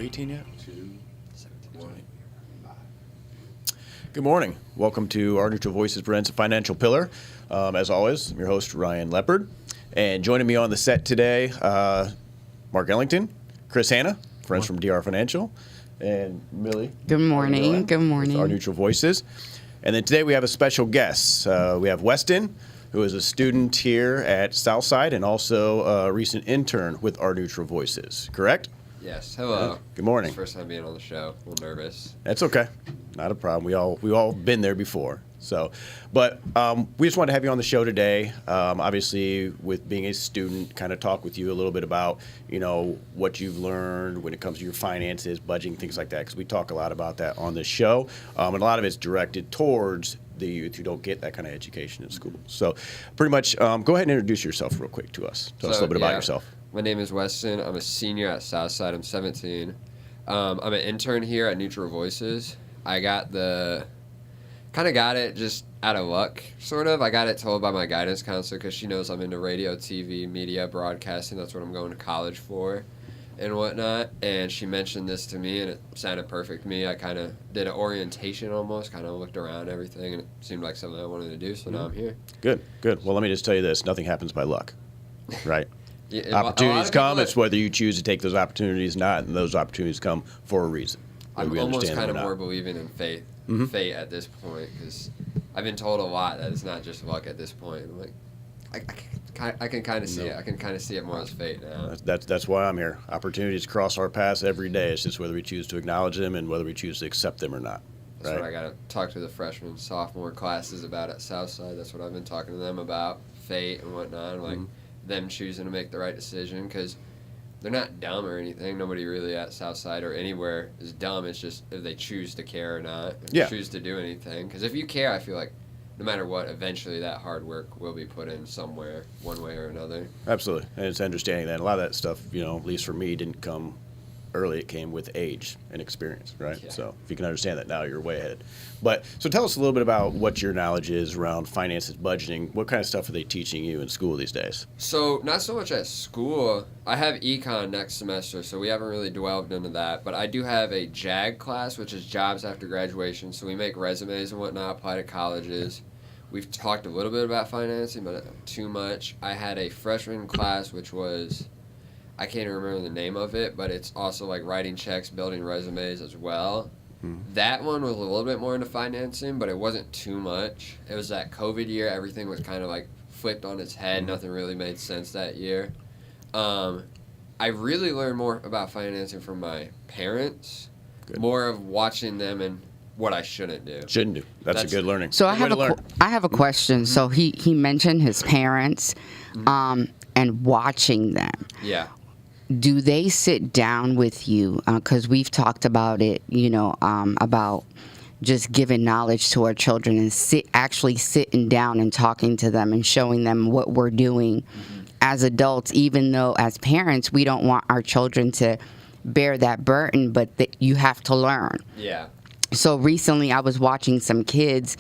18 yet? 17. Good morning. Welcome to Our Neutral Voices presents a Financial Pillar. As always, I'm your host, Ryan Leopard. And joining me on the set today, Mark Ellington, Chris Hanna, friends from DR Financial, and Millie. Good morning. Good morning. Our Neutral Voices. And then today we have a special guest. We have Westin, who is a student here at Southside and also a recent intern with Our Neutral Voices, correct? Yes. Hello. Good morning. First time being on the show. A little nervous. That's okay. Not a problem. We all been there before. So, but we just wanted to have you on the show today. Obviously, with being a student, kind of talk with you a little bit about, what you've learned when it comes to your finances, budgeting, things like that, because we talk a lot about that on this show. And a lot of it's directed towards the youth who don't get that kind of education in school. So pretty much, go ahead and introduce yourself real quick to us. Tell us a little bit about yourself. My name is Westin. I'm a senior at Southside. I'm 17. I'm an intern here at Neutral Voices. I got it just out of luck, sort of. I got it told by my guidance counselor because she knows I'm into radio, TV, media, broadcasting. That's what I'm going to college for and whatnot. And she mentioned this to me, and it sounded perfect to me. I kind of did an orientation almost, kind of looked around everything, and it seemed like something I wanted to do, so now I'm here. Good. Well, let me just tell you this. Nothing happens by luck, right? Yeah, opportunities come. It's whether you choose to take those opportunities or not, and those opportunities come for a reason. I'm almost kind of more believing in fate at this point, because I've been told a lot that it's not just luck at this point. I'm like, I can kind of see it. I can kind of see it more as fate now. That's why I'm here. Opportunities cross our paths every day. It's just whether we choose to acknowledge them and whether we choose to accept them or not. That's what I got to talk to the freshman, sophomore classes about at Southside. That's what I've been talking to them about, fate and whatnot, like them choosing to make the right decision, because they're not dumb or anything. Nobody really at Southside or anywhere is dumb. It's just if they choose to care or not, choose to do anything. Because if you care, I feel like no matter what, eventually that hard work will be put in somewhere, one way or another. Absolutely. And it's understanding that a lot of that stuff, at least for me, didn't come early. It came with age and experience, right? Yeah. So if you can understand that now, you're way ahead. But so tell us a little bit about what your knowledge is around finances, budgeting. What kind of stuff are they teaching you in school these days? So not so much at school. I have econ next semester, so we haven't really delved into that. But I do have a JAG class, which is Jobs After Graduation. So we make resumes and whatnot, apply to colleges. We've talked a little bit about financing, but not too much. I had a freshman class, which was, I can't even remember the name of it, but it's also like writing checks, building resumes as well. That one was a little bit more into financing, but it wasn't too much. It was that COVID year. Everything was kind of like flipped on its head. Nothing really made sense that year. I really learned more about financing from my parents, more of watching them and what I shouldn't do. That's a good learning. So I have a question. So he mentioned his parents and watching them. Yeah. Do they sit down with you? Because we've talked about it, about just giving knowledge to our children and actually sitting down and talking to them and showing them what we're doing as adults, even though as parents, we don't want our children to bear that burden, but you have to learn. Yeah. So recently I was watching some kids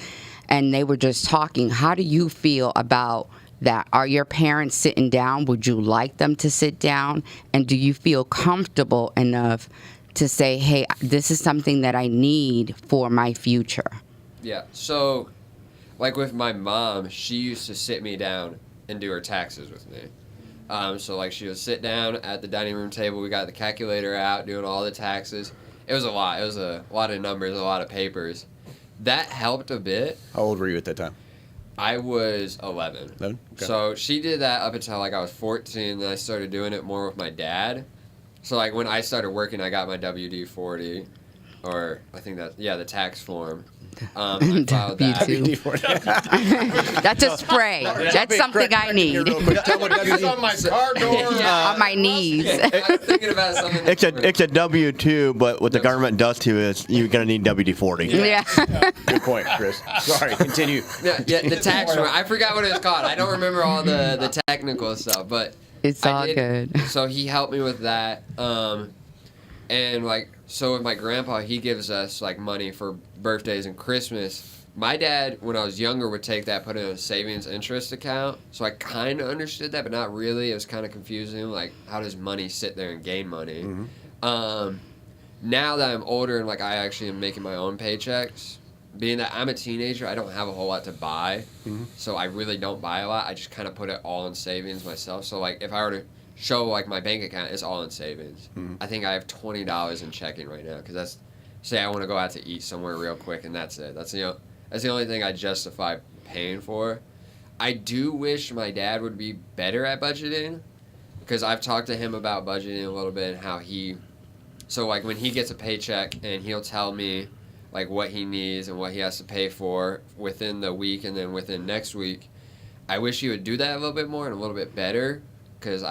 and they were just talking. How do you feel about that? Are your parents sitting down? Would you like them to sit down? And do you feel comfortable enough to say, hey, this is something that I need for my future? Yeah. So, like with my mom, she used to sit me down and do her taxes with me. So, like, she would sit down at the dining room table. We got the calculator out, doing all the taxes. It was a lot. It was a lot of numbers, a lot of papers. That helped a bit. How old were you at that time? I was 11. 11? Okay. So she did that up until like I was 14, then I started doing it more with my dad. So like when I started working, I got my WD-40, or I think the tax form. I filed that. WD-40. That's a spray. That's something I need. It's on my car door. On my knees. I was thinking about something. It's a W-2, but what the government does to you is you're going to need WD-40. Yeah. Good point, Chris. Sorry, continue. Yeah, the tax form. I forgot what it was called. I don't remember all the technical stuff, but it's all good. So he helped me with that. And like, so with my grandpa, he gives us like money for birthdays and Christmas. My dad, when I was younger, would take that, put it in a savings interest account. So I kind of understood that, but not really. It was kind of confusing. Like, how does money sit there and gain money? now that I'm older and like I actually am making my own paychecks, being that I'm a teenager, I don't have a whole lot to buy, so I really don't buy a lot. I just kind of put it all in savings myself. So like if I were to show like my bank account, it's all in savings. I think I have $20 in checking right now because that's, say I want to go out to eat somewhere real quick and that's it. That's the only thing I justify paying for. I do wish my dad would be better at budgeting because I've talked to him about budgeting a little bit and how so like when he gets a paycheck and he'll tell me like what he needs and what he has to pay for within the week and then within next week. I wish he would do that a little bit more and a little bit better because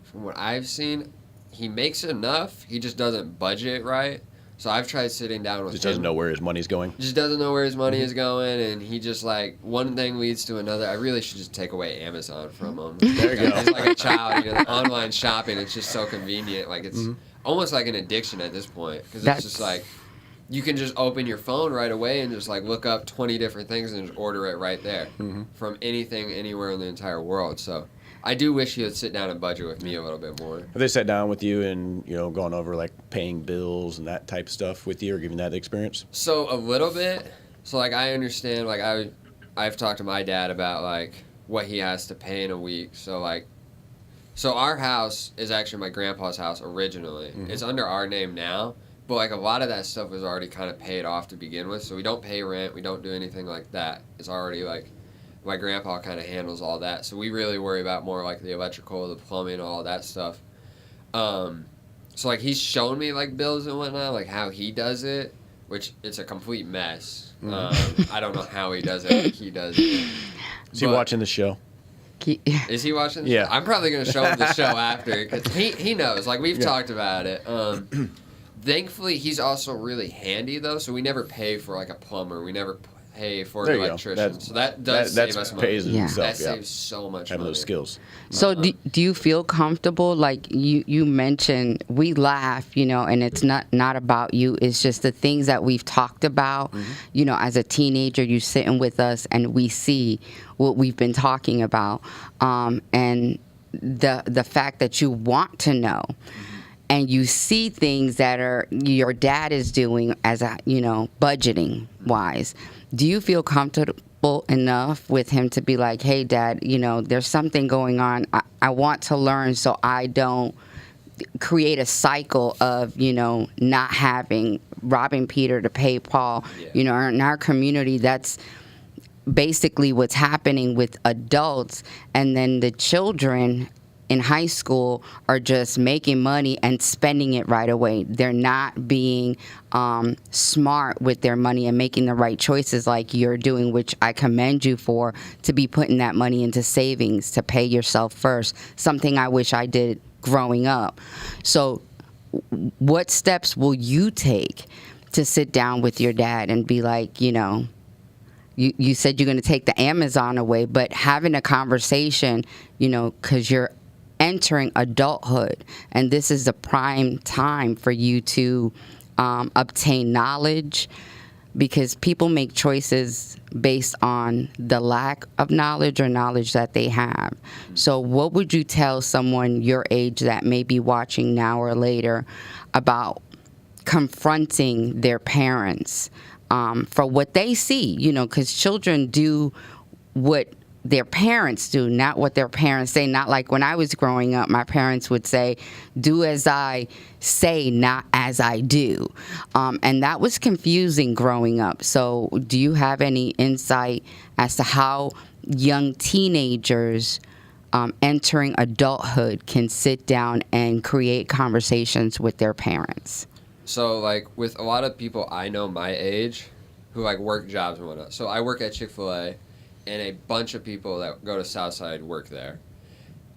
from what I've seen, he makes enough. He just doesn't budget right. So I've tried sitting down with him. Just doesn't know where his money's going. Just doesn't know where his money is going, and he just like one thing leads to another. I really should just take away Amazon from him. There you go. He's like a child. The online shopping, it's just so convenient. Like it's almost like an addiction at this point because it's just like you can just open your phone right away and just like look up 20 different things and just order it right there from anything anywhere in the entire world. So I do wish he would sit down and budget with me a little bit more. Have they sat down with you and gone over like paying bills and that type of stuff with you, or giving that experience? So a little bit. So like I understand. Like I've talked to my dad about like what he has to pay in a week. So our house is actually my grandpa's house originally. It's under our name now, but like a lot of that stuff was already kind of paid off to begin with. So we don't pay rent. We don't do anything like that. It's already like. My grandpa kind of handles all that, so we really worry about more like the electrical, the plumbing, all that stuff. So like he's shown me like bills and whatnot, like how he does it, which it's a complete mess. I don't know how he does it. Like he does it. Is he watching the show? Is he watching the show? I'm probably gonna show him the show after because he knows. Like we've talked about it. Thankfully, he's also really handy though, so we never pay for like a plumber. We never pay for an electrician. So that does save us money. Pays itself, that saves so much having money. those skills. So do you feel comfortable? Like you mentioned, we laugh, and it's not about you. It's just the things that we've talked about. As a teenager, you sitting with us and we see what we've been talking about, and the fact that you want to know. And you see things that your dad is doing as budgeting wise. Do you feel comfortable enough with him to be like, hey, Dad, there's something going on. I want to learn so I don't create a cycle of, not robbing Peter to pay Paul. Yeah. In our community, that's basically what's happening with adults. And then the children in high school are just making money and spending it right away. They're not being smart with their money and making the right choices like you're doing, which I commend you for, to be putting that money into savings to pay yourself first, something I wish I did growing up. So what steps will you take to sit down with your dad and be like, you said you're going to take the Amazon away, but having a conversation, because you're entering adulthood, and this is the prime time for you to obtain knowledge, because people make choices based on the lack of knowledge or knowledge that they have. So what would you tell someone your age that may be watching now or later about confronting their parents for what they see? Because children do what their parents do, not what their parents say. Not like when I was growing up, my parents would say, do as I say, not as I do. And that was confusing growing up. So do you have any insight as to how young teenagers entering adulthood can sit down and create conversations with their parents? So like with a lot of people I know my age who like work jobs and whatnot. So I work at Chick-fil-A, and a bunch of people that go to Southside work there.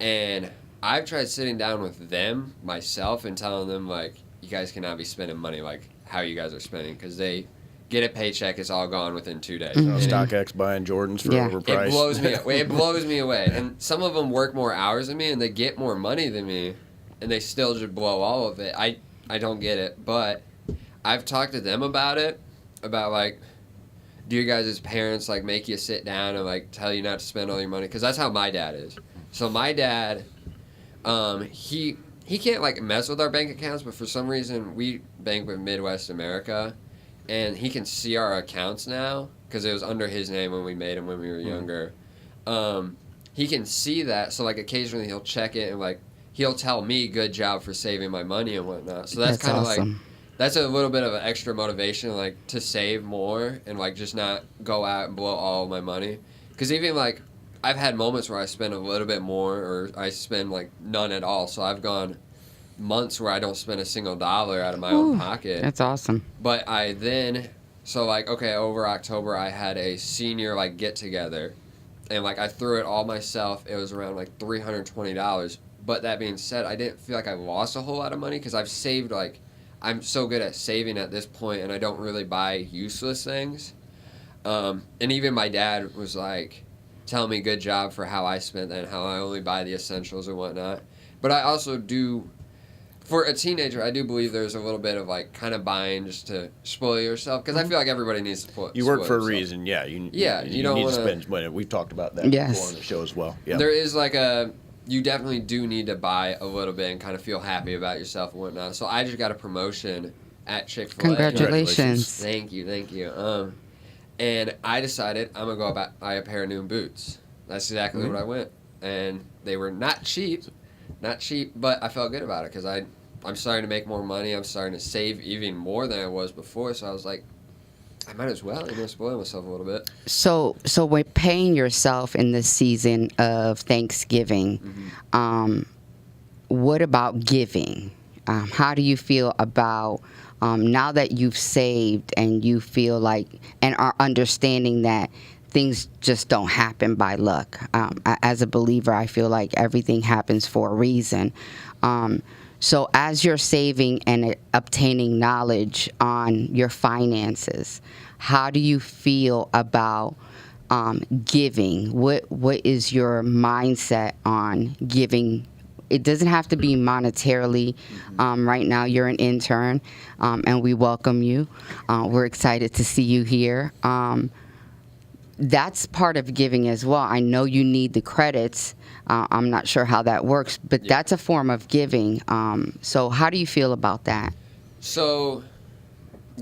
And I've tried sitting down with them, myself, and telling them, like, you guys cannot be spending money like how you guys are spending, because they get a paycheck, it's all gone within 2 days. StockX buying Jordans for overpriced. It blows me away. And some of them work more hours than me, and they get more money than me, and they still just blow all of it. I don't get it. But I've talked to them about it, about, like, do you guys as parents like make you sit down and like tell you not to spend all your money? Because that's how my dad is. So my dad, he he can't like mess with our bank accounts, but for some reason we bank with Midwest America, and he can see our accounts now because it was under his name when we made them when we were younger. He can see that, so like occasionally he'll check it and like he'll tell me good job for saving my money and whatnot. So that's kind of awesome. like that's a little bit of an extra motivation, like to save more and like just not go out and blow all of my money. Because even like I've had moments where I spend a little bit more or I spend like none at all. So I've gone months where I don't spend a single dollar out of my own pocket. That's awesome. But I then, so like, okay, over October I had a senior like get together and like I threw it all myself. It was around like $320. But that being said, I didn't feel like I lost a whole lot of money because I've saved like, I'm so good at saving at this point and I don't really buy useless things. And even my dad was like, tell me good job for how I spent that and how I only buy the essentials and whatnot. But I also do, for a teenager, I do believe there's a little bit of like kind of buying just to spoil yourself because I feel like everybody needs to spoil You work for a themselves. reason, yeah. You don't need wanna- to spend money. We've talked about that Yes. before on the show as well. Yeah. There is like you definitely do need to buy a little bit and kind of feel happy about yourself and whatnot. So I just got a promotion at Chick-fil-A. Congratulations. Thank you. And I decided I'm going to go buy a pair of new boots. That's exactly what I went. And they were not cheap, but I felt good about it because I'm starting to make more money. I'm starting to save even more than I was before. So I was like, I might as well, spoil myself a little bit. So we're paying yourself in this season of Thanksgiving. What about giving? How do you feel about now that you've saved and you feel like and are understanding that things just don't happen by luck? As a believer, I feel like everything happens for a reason. So as you're saving and obtaining knowledge on your finances, how do you feel about giving? What is your mindset on giving? It doesn't have to be monetarily. Right now, you're an intern, and we welcome you. We're excited to see you here. That's part of giving as well. I know you need the credits. I'm not sure how that works, but that's a form of giving. So how do you feel about that? So,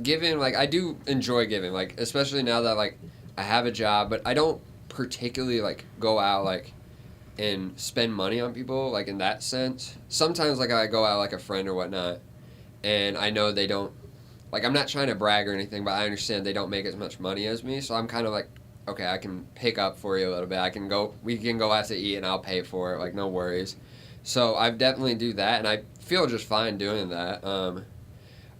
giving, like, I do enjoy giving, like, especially now that, like, I have a job, but I don't particularly, like, go out, like, and spend money on people, like, in that sense. Sometimes, like, I go out like a friend or whatnot, and I know they don't, like, I'm not trying to brag or anything, but I understand they don't make as much money as me, so I'm kind of like, okay, I can pick up for you a little bit. We can go out to eat and I'll pay for it, like, no worries. So I definitely do that, and I feel just fine doing that.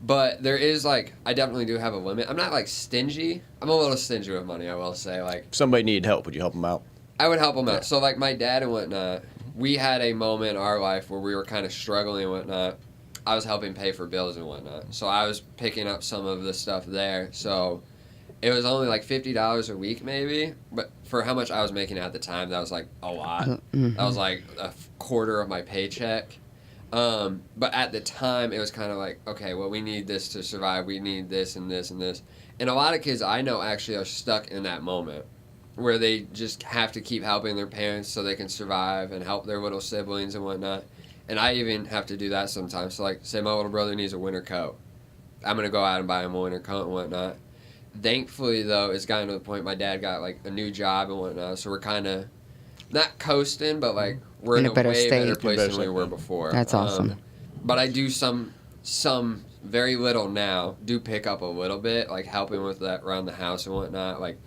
But there is, like, I definitely do have a limit. I'm not, like, stingy. I'm a little stingy with money, I will say. Like, If somebody needed help, would you help them out? I would help them out. Yeah. So, like, my dad and whatnot, we had a moment in our life where we were kind of struggling and whatnot. I was helping pay for bills and whatnot. So I was picking up some of the stuff there. So it was only like $50 a week maybe. But for how much I was making at the time, that was like a lot. That was like a quarter of my paycheck. But at the time, it was kind of like, okay, well, we need this to survive. We need this and this and this. And a lot of kids I know actually are stuck in that moment where they just have to keep helping their parents so they can survive and help their little siblings and whatnot. And I even have to do that sometimes. So, like, say my little brother needs a winter coat. I'm going to go out and buy him a winter coat and whatnot. Thankfully, though, it's gotten to the point my dad got, like, a new job and whatnot. So we're kind of not coasting, but, like, we're in a better way state. better place than we were before. That's awesome. But I do some very little now, do pick up a little bit, like helping with that around the house and whatnot, like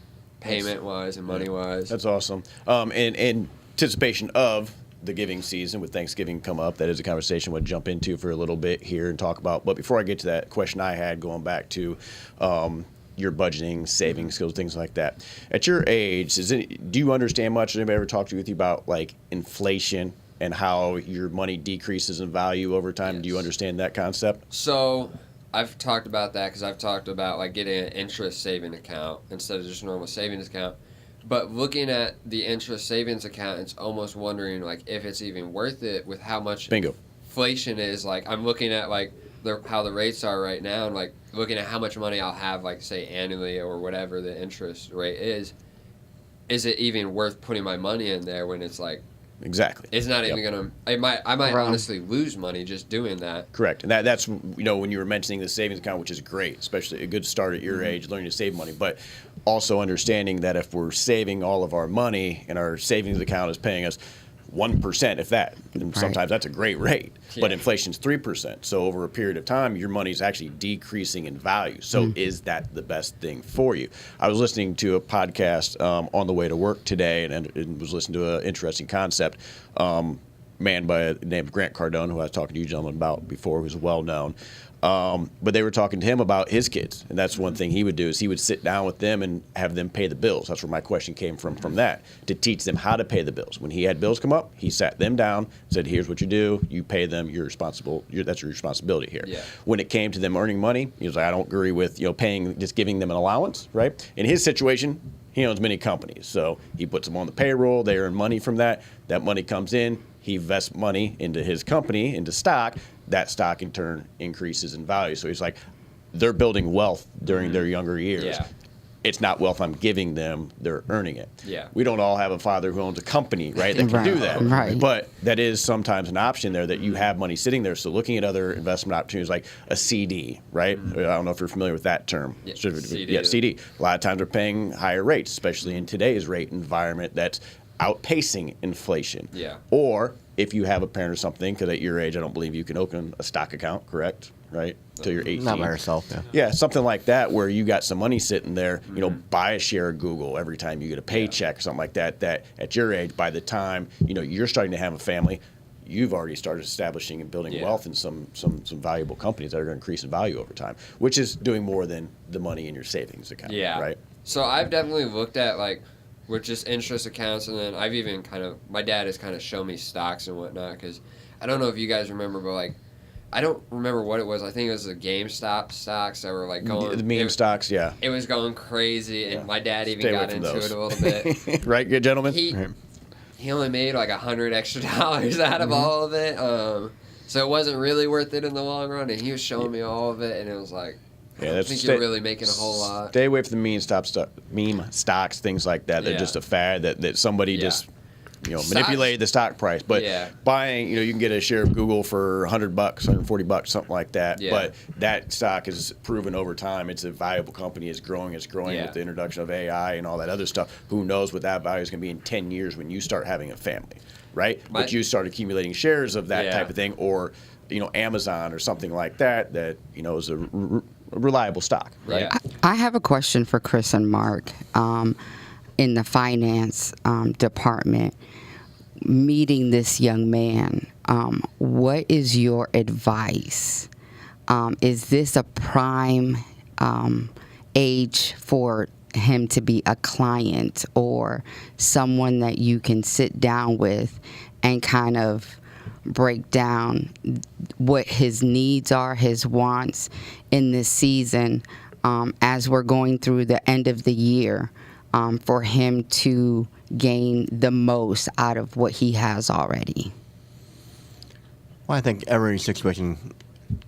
payment-wise and money-wise. That's awesome. In anticipation of the giving season, with Thanksgiving come up, that is a conversation we'll jump into for a little bit here and talk about. But before I get to that question I had, going back to your budgeting, saving skills, things like that. At your age, do you understand much? Has anybody ever talked to you about like inflation and how your money decreases in value over time? Yes. Do you understand that concept? So I've talked about that because I've talked about like getting an interest saving account instead of just a normal savings account. But looking at the interest savings account, it's almost wondering like if it's even worth it with how much Bingo. inflation is. Like I'm looking at like how the rates are right now and like looking at how much money I'll have, like say annually or whatever the interest rate is it even worth putting my money in there when it's like exactly. It's not even Yep. gonna. I might Right. honestly lose money just doing that. Correct. And that's, when you were mentioning the savings account, which is great, especially a good start at your age, learning to save money, but also understanding that if we're saving all of our money and our savings account is paying us 1%, if that, and sometimes that's a great rate, but Yeah. inflation's 3%. So over a period of time, your money's actually decreasing in value. So is that the best thing for you? I was listening to a podcast on the way to work today and was listening to an interesting concept. Man by the name of Grant Cardone, who I was talking to you gentlemen about before, who's well known. But they were talking to him about his kids, and that's one thing he would do is he would sit down with them and have them pay the bills. That's where my question came from that, to teach them how to pay the bills. When he had bills come up, he sat them down, said, "Here's what you do. You pay them. You're responsible. That's your responsibility here." Yeah. When it came to them earning money, he was like, "I don't agree with paying, just giving them an allowance." Right? In his situation, he owns many companies, so he puts them on the payroll. They earn money from that. That money comes in. He invests money into his company, into stock. That stock in turn increases in value. So he's like, they're building wealth during their younger years. Yeah. It's not wealth I'm giving them, they're earning it. Yeah. We don't all have a father who owns a company, right, that can do that. Right. But that is sometimes an option there that you have money sitting there. So looking at other investment opportunities like a CD, right? I don't know if you're familiar with that term. Yeah, CD. CD. CD. A lot of times they're paying higher rates, especially in today's rate environment that's outpacing inflation. Yeah. Or if you have a parent or something, because at your age, I don't believe you can open a stock account, correct? Right? Till you're 18. Not by yourself, yeah. Yeah, something like that where you got some money sitting there, buy a share of Google every time you get a paycheck or something like that, that at your age, by the time, you're starting to have a family, you've already started establishing and building wealth in some valuable companies that are going to increase in value over time, which is doing more than the money in your savings account, Yeah. right? So I've definitely looked at with just interest accounts, and then I've even my dad has kind of shown me stocks and whatnot, because I don't know if you guys remember, but I don't remember what it was. I think it was the GameStop stocks that were going. The meme stocks, yeah. It was going crazy, and my dad even Stay away got from into those. it a little bit. Right, good gentlemen? He only made $100 extra out of all of it, so it wasn't really worth it in the long run. And he was showing me all of it, and it was like, I don't think you're really making a whole lot. Stay away from the meme stocks, things like that. They're just a fad that somebody just manipulated the stock price. But buying, you can get a share of Google for $100, $140, something like that. Yeah. But that stock is proven over time. It's a valuable company. It's growing with the introduction of AI and all that other stuff. Who knows what that value is going to be in 10 years when you start having a family, right? But you start accumulating shares of that type of thing, or Amazon or something like that is a reliable stock, right? Yeah. I have a question for Chris and Mark. In the finance department, meeting this young man, what is your advice? Is this a prime age for him to be a client, or someone that you can sit down with and kind of break down what his needs are, his wants in this season, as we're going through the end of the year, for him to gain the most out of what he has already? Well, I think every situation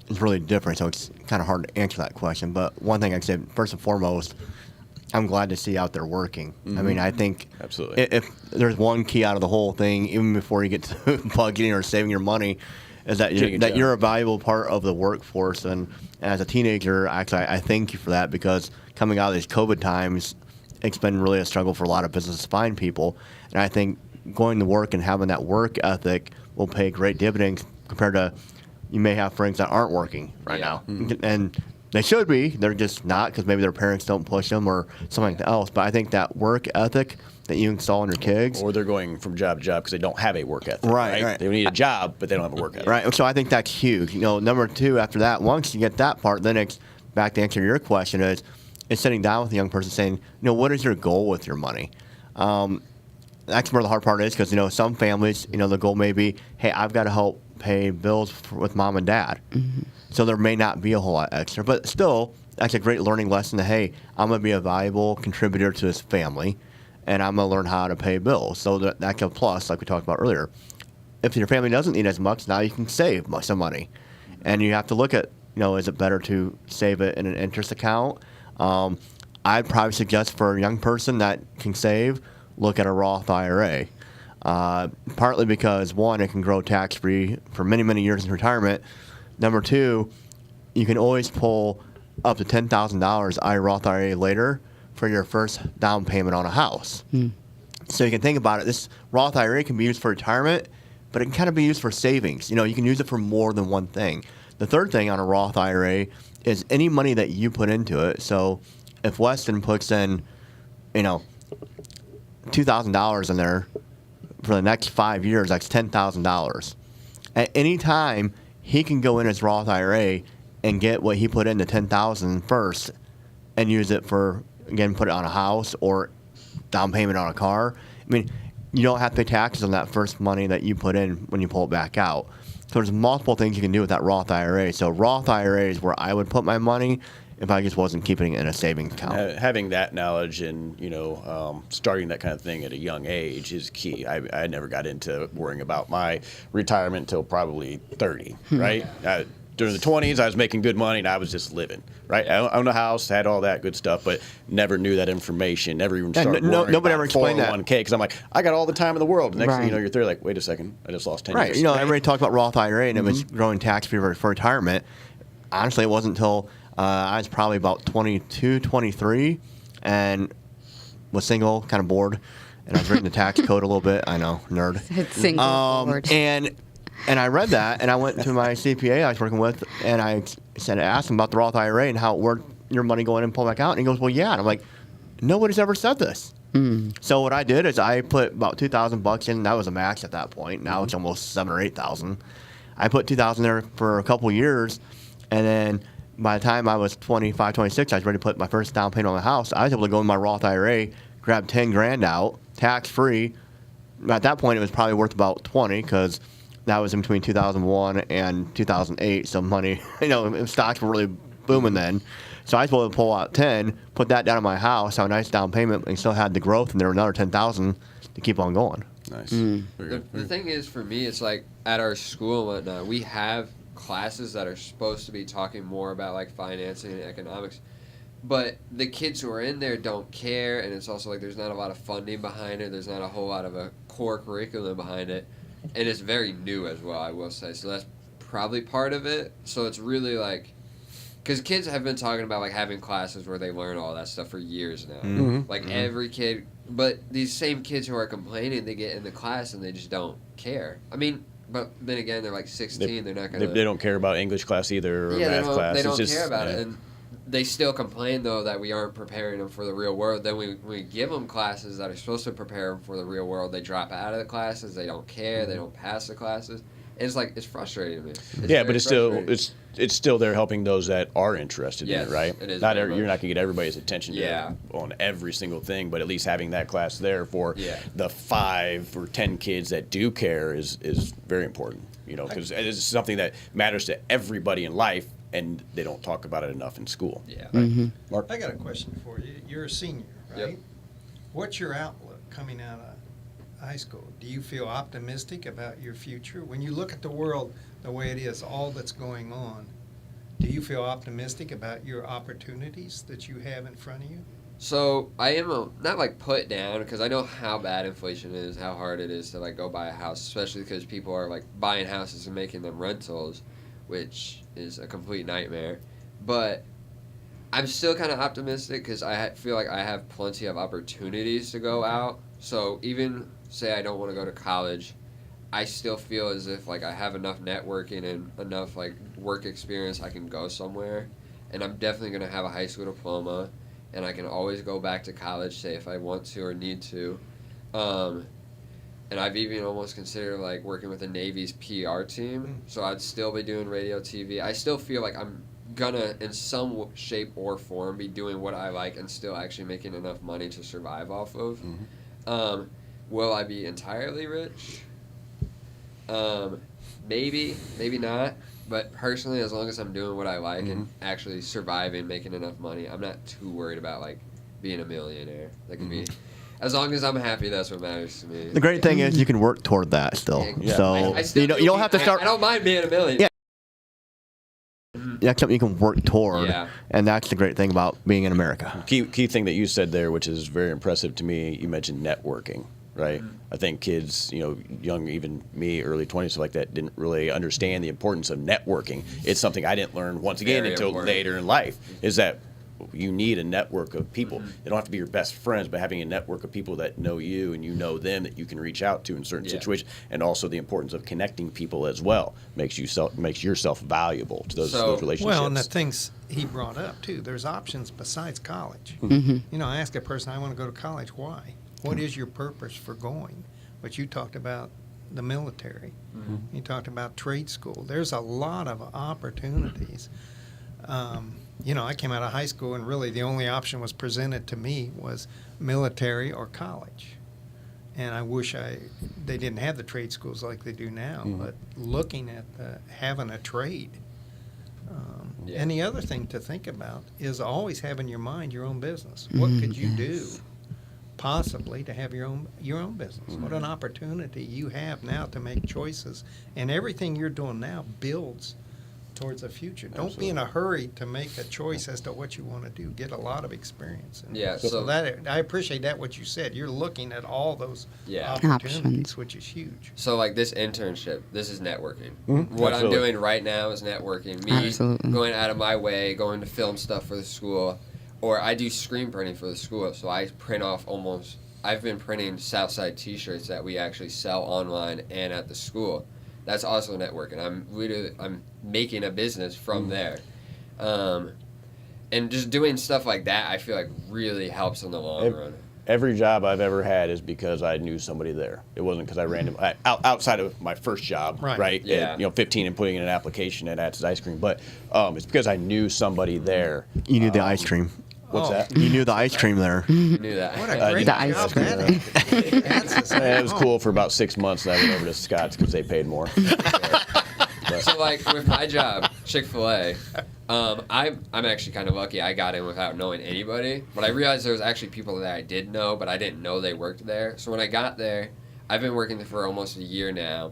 is really different, so it's kind of hard to answer that question. But one thing I'd say, first and foremost, I'm glad to see you out there working. I mean, I think Absolutely. If there's one key out of the whole thing, even before you get to budgeting or saving your money, is that you're a valuable part of the workforce. And as a teenager, actually, I thank you for that, because coming out of these COVID times, it's been really a struggle for a lot of businesses to find people. And I think going to work and having that work ethic will pay great dividends compared to, you may have friends that aren't working right now. And they should be. They're just not, because maybe their parents don't push them or something else. But I think that work ethic that you install in your kids. Or they're going from job to job because they don't have a work ethic. Right. They need a job, but they don't have a work ethic. Right. So I think that's huge. Number two, after that, once you get that part, then it's back to answer your question is sitting down with a young person saying, what is your goal with your money? That's where the hard part is, because, some families, the goal may be, hey, I've got to help pay bills with mom and dad. Mm-hmm. So there may not be a whole lot extra, but still, that's a great learning lesson that, hey, I'm going to be a valuable contributor to this family, and I'm going to learn how to pay bills. So that's a plus, like we talked about earlier. If your family doesn't need as much, now you can save some money. And you have to look at, is it better to save it in an interest account? I'd probably suggest for a young person that can save, look at a Roth IRA. Partly because, one, it can grow tax-free for many, many years in retirement. Number two, you can always pull up to $10,000 Roth IRA later for your first down payment on a house. So you can think about it. This Roth IRA can be used for retirement, but it can kind of be used for savings. You can use it for more than one thing. The third thing on a Roth IRA is any money that you put into it. So if Westin puts in, $2,000 in there for the next 5 years, that's $10,000. At any time, he can go in his Roth IRA and get what he put into $10,000 first and use it for, again, put it on a house or down payment on a car. I mean, you don't have to pay taxes on that first money that you put in when you pull it back out. So there's multiple things you can do with that Roth IRA. So Roth IRA is where I would put my money if I just wasn't keeping it in a savings account. Having that knowledge and starting that kind of thing at a young age is key. I never got into worrying about my retirement until probably 30, right? During the 20s, I was making good money and I was just living, right? I owned a house, had all that good stuff, but never knew that information, never even started worrying nobody about ever explained that. 401k, because I'm like, I got all the time in the world. The next thing you know, you're 30, like, wait a second, I just lost 10 years. Right, everybody talked about Roth IRA and it was growing tax-free for retirement. Honestly, it wasn't until I was probably about 22, 23, and was single, kind of bored, and I was reading the tax code a little bit. I know, nerd. It's single bored. And I read that, and I went to my CPA I was working with, and I asked him about the Roth IRA and how it worked, your money going in and pull back out. And he goes, well, yeah. And I'm like, nobody's ever said this. So what I did is I put about $2,000 in. That was a max at that point. Now it's almost $7,000 or $8,000. I put $2,000 there for a couple years, and then by the time I was 25, 26, I was ready to put my first down payment on the house. I was able to go in my Roth IRA, grab $10,000 out, tax-free. At that point, it was probably worth about 20 because that was in between 2001 and 2008. So money, stocks were really booming then. So I was able to pull out 10, put that down on my house, have a nice down payment, and still had the growth, and there were another 10,000 to keep on going. Nice. The thing is, for me, it's like at our school and whatnot, we have classes that are supposed to be talking more about like financing and economics, but the kids who are in there don't care, and it's also like there's not a lot of funding behind it. There's not a whole lot of a core curriculum behind it, and it's very new as well, I will say. So that's probably part of it. So it's really like, because kids have been talking about like having classes where they learn all that stuff for years now. Like every kid, but these same kids who are complaining, they get in the class and they just don't care. I mean, but then again, they're like 16. They're not gonna. They don't care about English class either or math class. They don't care about it, and they still complain though that we aren't preparing them for the real world. Then we give them classes that are supposed to prepare them for the real world. They drop out of the classes. They don't care. They don't pass the classes. And it's like it's frustrating to me. But it's still there helping those that are interested in it, right? It is. You're not gonna get everybody's attention Yeah. on every single thing, but at least having that class there for the 5 or 10 kids that do care is very important. Because it's something that matters to everybody in life, and they don't talk about it enough in school. Yeah. Mark? I got a question for you. You're a senior, right? Yep. What's your outlook coming out of high school? Do you feel optimistic about your future? When you look at the world the way it is, all that's going on, do you feel optimistic about your opportunities that you have in front of you? So I am not like put down because I know how bad inflation is, how hard it is to like go buy a house, especially because people are like buying houses and making them rentals, which is a complete nightmare. But I'm still kind of optimistic because I feel like I have plenty of opportunities to go out. So even say I don't want to go to college, I still feel as if like I have enough networking and enough like work experience I can go somewhere. And I'm definitely going to have a high school diploma, and I can always go back to college, say if I want to or need to. And I've even almost considered like working with the Navy's PR team, so I'd still be doing radio, TV. I still feel like I'm gonna, in some shape or form, be doing what I like and still actually making enough money to survive off of. Will I be entirely rich? Maybe, maybe not. But personally, as long as I'm doing what I like and actually surviving, making enough money, I'm not too worried about like being a millionaire. That could be, as long as I'm happy, that's what matters to me. The great thing is you can work toward that still. Yeah. So I still you don't have to start. I don't mind being a millionaire. Yeah. That's something you can work toward, and that's the great thing about being in America. Key thing that you said there, which is very impressive to me, you mentioned networking. right? I think kids, young, even me, early 20s, stuff like that, didn't really understand the importance of networking. It's something I didn't learn, once again, Very until important. later in life, is that you need a network of people. They don't have to be your best friends, but having a network of people that know you and you know them that you can reach out to in certain situations, and also the importance of connecting people as well makes yourself valuable to those relationships. Well, and the things he brought up too, there's options besides college. I ask a person, I want to go to college. Why? What is your purpose for going? But you talked about the military. You talked about trade school. There's a lot of opportunities. I came out of high school, and really the only option was presented to me was military or college. And I wish they didn't have the trade schools like they do now. But looking at having a trade, and the other thing to think about is always have in your mind your own business. What could you do, possibly, to have your own business? What an opportunity you have now to make choices, and everything you're doing now builds towards the future. Don't be in a hurry to make a choice as to what you want to do. Get a lot of experience. So that I appreciate that what you said. You're looking at all those opportunities, Options. which is huge. So like this internship, this is networking. Mm-hmm. What Absolutely. I'm doing right now is networking. Me Absolutely. going out of my way, going to film stuff for the school, or I do screen printing for the school. So I print off I've been printing Southside T-shirts that we actually sell online and at the school. That's also networking. I'm making a business from there, and just doing stuff like that, I feel like really helps in the long run. Every job I've ever had is because I knew somebody there. It wasn't because outside of my first job, right? Yeah. At, 15 and putting in an application at Atz's Ice Cream, but it's because I knew somebody there. You knew the ice cream. What's that? You knew the ice cream there. Knew that. What a great The ice job cream. that is. It was cool for about 6 months, and I went over to Scott's because they paid more. So like with my job, Chick-fil-A, I'm actually kind of lucky. I got in without knowing anybody, but I realized there was actually people that I did know, but I didn't know they worked there. So when I got there, I've been working there for almost a year now,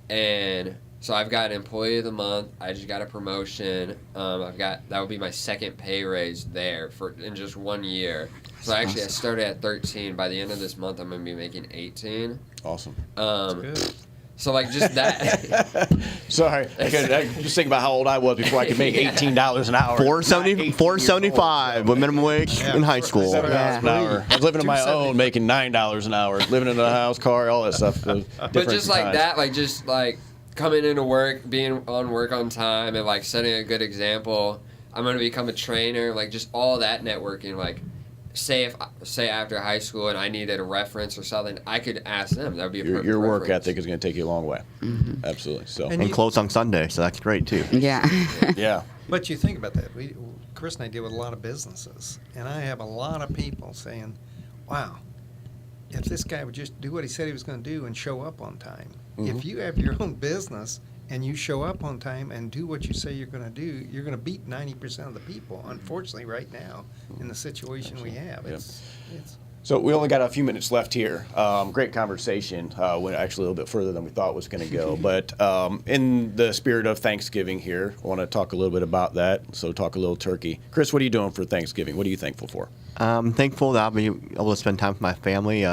and so I've got Employee of the Month. I just got a promotion. That would be my second pay raise there in just 1 year. So I started at 13. By the end of this month, I'm gonna be making 18. Awesome. Good. So like just that. Sorry, I just think about how old I was before I could make $18 an hour. $4.75 with minimum wage in high school. $7 an hour. I was living on my own, making $9 an hour, living in a house, car, all that stuff. But just like that, like coming into work, being on work on time, and like setting a good example. I'm gonna become a trainer, like just all that networking. Like, say after high school and I needed a reference or something, I could ask them. That would be a perfect your work reference. ethic is going to take you a long way. Absolutely. So And closed on Sunday, so that's great too. Yeah. yeah. But you think about that. Chris and I deal with a lot of businesses, and I have a lot of people saying, wow, if this guy would just do what he said he was going to do and show up on time. If you have your own business and you show up on time and do what you say you're going to do, you're going to beat 90% of the people, unfortunately, right now, in the situation we have. It's So we only got a few minutes left here. Great conversation. Went actually a little bit further than we thought it was going to go. But in the spirit of Thanksgiving here, I want to talk a little bit about that. So talk a little turkey. Chris, what are you doing for Thanksgiving? What are you thankful for? I'm thankful that I'll be able to spend time with my family.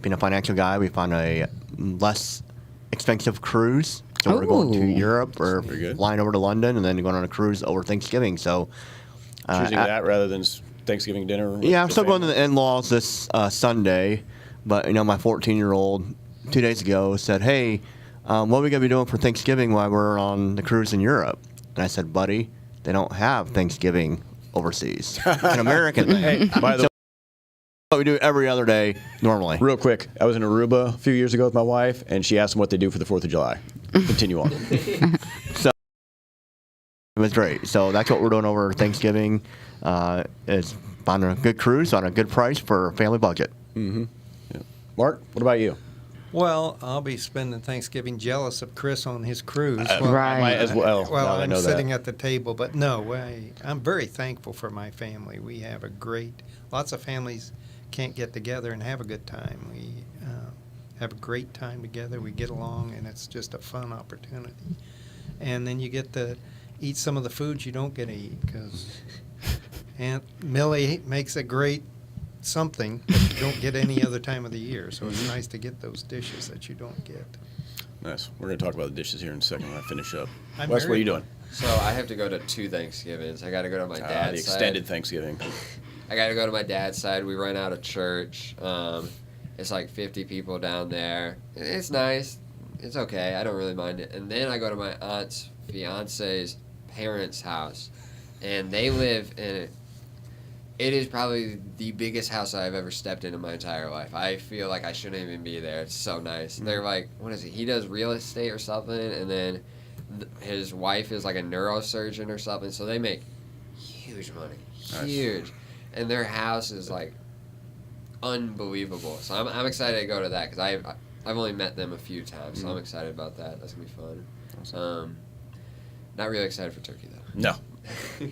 Being a financial guy, we found a less expensive cruise. So we're going to Ooh. Europe or Very good. flying over to London and then going on a cruise over Thanksgiving. So Choosing that rather than Thanksgiving dinner? with yeah, I'm the still going to family? the in-laws this Sunday, but my 14-year-old 2 days ago said, "Hey, what are we gonna be doing for Thanksgiving while we're on the cruise in Europe?" And I said, "Buddy, they don't have Thanksgiving overseas. It's an American thing. By the But we do it every other day normally." Real quick, I was in Aruba a few years ago with my wife, and she asked them what they do for the 4th of July. Continue on. So it was great. So that's what we're doing over Thanksgiving. Is on a good cruise on a good price for a family budget. Mark, what about you? Well, I'll be spending Thanksgiving jealous of Chris on his cruise. Right. I might as well. Well, now that I I'm know sitting that. at the table, but no, I'm very thankful for my family. We have lots of families can't get together and have a good time. We have a great time together. We get along, and it's just a fun opportunity. And then you get to eat some of the foods you don't get to eat because Aunt Millie makes a great something that you don't get any other time of the year. So it's nice to get those dishes that you don't get. Nice. We're going to talk about the dishes here in a second when I finish up. I'm Wes, what are very- you doing? So I have to go to 2 Thanksgivings. I got to go to my The dad's extended side. Thanksgiving. I got to go to my dad's side. We run out of church. It's like 50 people down there. It's nice. It's okay. I don't really mind it. And then I go to my aunt's fiance's parents' house, and they live in it. It is probably the biggest house I've ever stepped in my entire life. I feel like I shouldn't even be there. It's so nice. They're like, what is it? He does real estate or something, and then his wife is like a neurosurgeon or something. So they make huge money, Nice. huge, and their house is like unbelievable. So I'm excited to go to that because I've only met them a few times, so I'm excited about that. That's gonna be fun. Not really excited for turkey though. No.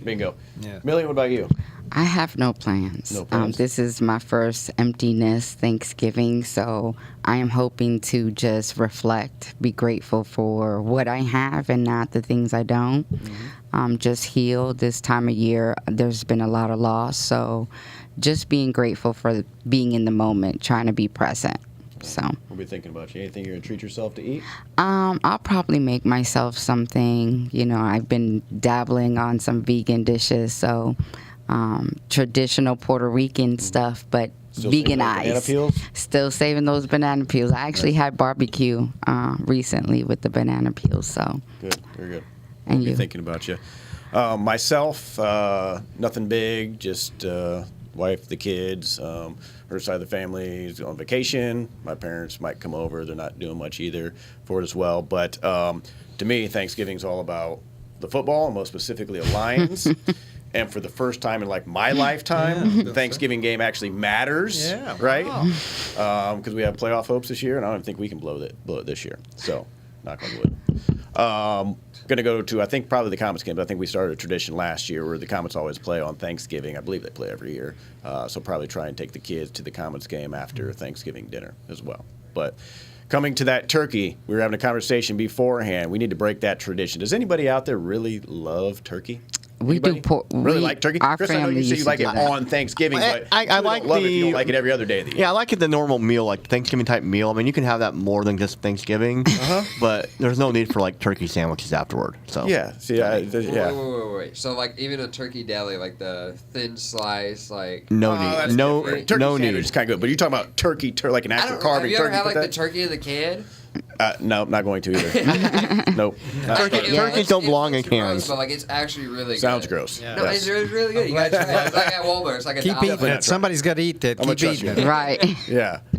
Bingo. Yeah. Millie, what about you? I have no plans. No plans. This is my first empty nest Thanksgiving, so I am hoping to just reflect, be grateful for what I have and not the things I don't. Just heal this time of year. There's been a lot of loss, so just being grateful for being in the moment, trying to be present. So We'll be thinking about you. Anything you're going to treat yourself to eat? I'll probably make myself something. You know, I've been dabbling on some vegan dishes, so traditional Puerto Rican stuff, but Still saving those banana veganized. peels? Still saving those banana peels. I actually had barbecue recently with the banana peels. So, Good. Very good. and Be you? thinking about you. Myself, nothing big, just wife, the kids, her side of the family is on vacation. My parents might come over. They're not doing much either for it as well. But to me, Thanksgiving's all about the football, and most specifically the Lions. And for the first time in like my lifetime, Yeah. the Thanksgiving game actually matters, Yeah, right? wow. Because we have playoff hopes this year, and I don't think we can blow it this year. So, knock on wood. Going to go to, I think, probably the Comets game, but I think we started a tradition last year where the Comets always play on Thanksgiving. I believe they play every year. So probably try and take the kids to the Comets game after Thanksgiving dinner as well. But coming to that turkey, we were having a conversation beforehand. We need to break that tradition. Does anybody out there really love turkey? We do Anybody really like turkey? Our Chris, I know family you say you used to like do it that. on Thanksgiving, Well, but I you like don't love it if you the- don't like it every other day of the year. Yeah, I like it the normal meal, like Thanksgiving type meal. I mean, you can have that more than just Thanksgiving, but there's no need for like turkey sandwiches afterward. So Yeah. See, yeah. Wait. So like even a turkey deli, like the thin slice, like no that's need, no different. Turkey no sandwich need. is kind of good, but you're talking about turkey, like an I actual don't. carving Have you ever turkey. had put like the that- turkey in the can? No, not going to either. Nope. Not Turkey- starting. turkeys don't belong in It's gross, cans. but like it's actually really good. Sounds gross. Yeah. No, Yes. it's really good. You gotta try it. It's like at Walmart. It's like a Keep dollar. eating it. Somebody's got to eat that. I'm gonna Keep trust eating you. it. Right.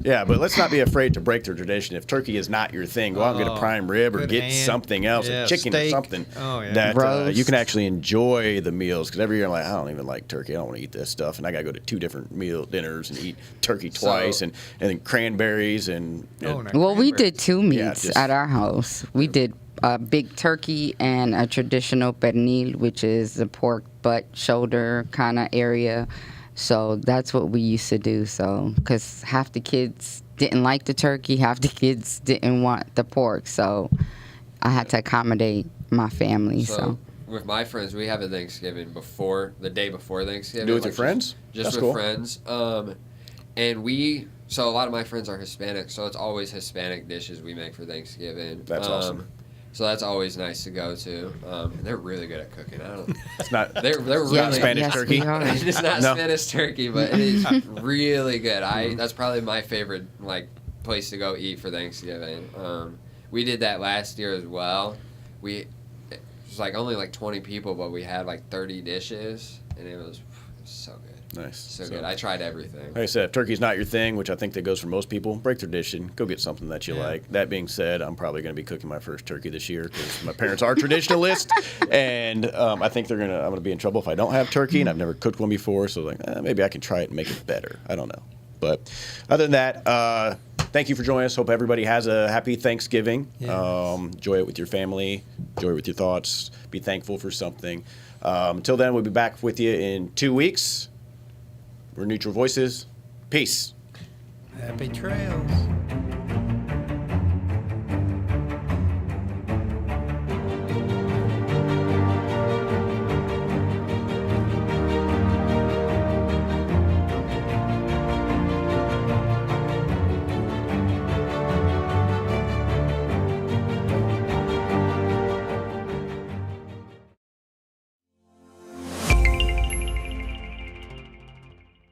Yeah, but let's not be afraid to break the tradition. If turkey is not your thing, go out and get a Oh, prime rib or good get hand. something else, Yeah, a chicken steak. or something Oh, yeah. that Roast. you can actually enjoy the meals. Because every year I'm like, I don't even like turkey. I don't want to eat this stuff, and I got to go to 2 different meal dinners and eat turkey twice, and then cranberries and Oh, no. Well, we did 2 Yeah, meats just- at our house. We did a big turkey and a traditional pernil, which is the pork butt shoulder kind of area. So that's what we used to do. So because half the kids didn't like the turkey, half the kids didn't want the pork. So I had to accommodate my family. So, With my friends, we have a Thanksgiving the day before Thanksgiving. Do it with your like, friends? Just That's with cool. friends. So a lot of my friends are Hispanic, so it's always Hispanic dishes we make for Thanksgiving. That's awesome. So that's always nice to go to. And they're really good at cooking. I don't. it's not. They're really Yeah, Spanish yes, turkey? we are. It's not No. Spanish turkey, but it is really good. That's probably my favorite place to go eat for Thanksgiving. We did that last year as well. It was only 20 people, but we had 30 dishes, and it was so good. Nice. So good. I tried everything. Like I said, if turkey's not your thing, which I think that goes for most people, break tradition. Go get something that you Yeah. like. That being said, I'm probably going to be cooking my first turkey this year because my parents are traditionalists, and I think I'm going to be in trouble if I don't have turkey, and I've never cooked one before, so maybe I can try it and make it better. I don't know. But other than that, thank you for joining us. Hope everybody has a happy Thanksgiving. Yes. Enjoy it with your family. Enjoy it with your thoughts. Be thankful for something. Until then, we'll be back with you in 2 weeks. We're Neutral Voices. Peace. Happy trails.